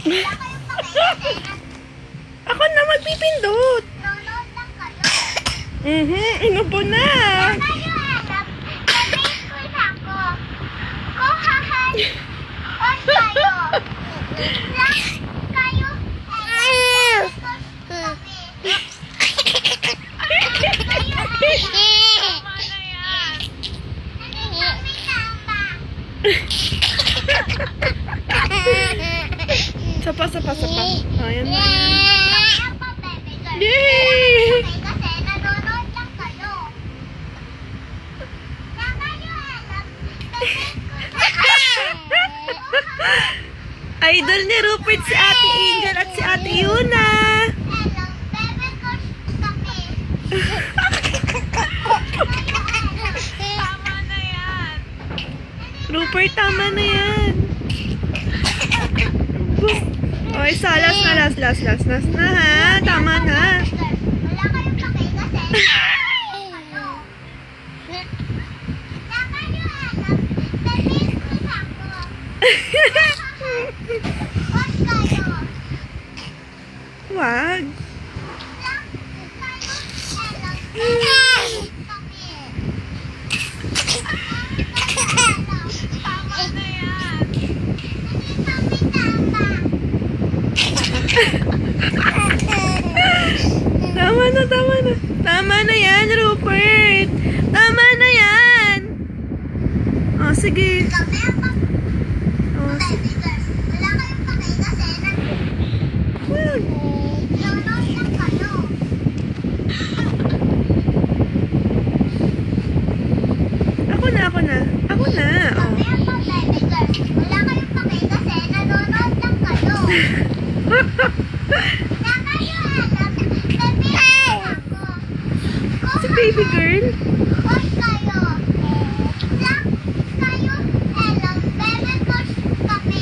Wala kayong pakialam. Ako na magpipindot. Nanonood lang kayo. Inubo na. Kayo alam, sabihin ko na ako. Kuhahan. On kayo. Lang kayo. Sapa. Ayan na. Yay! Yay! Kasi nanonood lang kayo. Na kayo alam, Idol ni Rupert si Ate Angel at si Ate Yuna. alam, bebe ko kami. Tama na yan. Rupert, tama na yan. Oy, last na ha. Tama na. Wala kayong pake kasi ano. Na kayo alam, sabihin ko na ako. On kayo. Wag. Lang kayo alam, bebe kami. Tama na yan. Hindi kami tama. Tama na. Tama na yan, Rupert. Tama na yan. Oh, sige. Kami ang Oh, baby girls. Wala kayong pake kasi wag. nanonood lang kayo. Ako na. Oh. Kami ang baby girls. Wala kayong pake kasi nanonood lang kayo. Na kayo alam, sabihin ko ako. Si baby girl. On kayo. Lang kayo alam, bebe girls kami.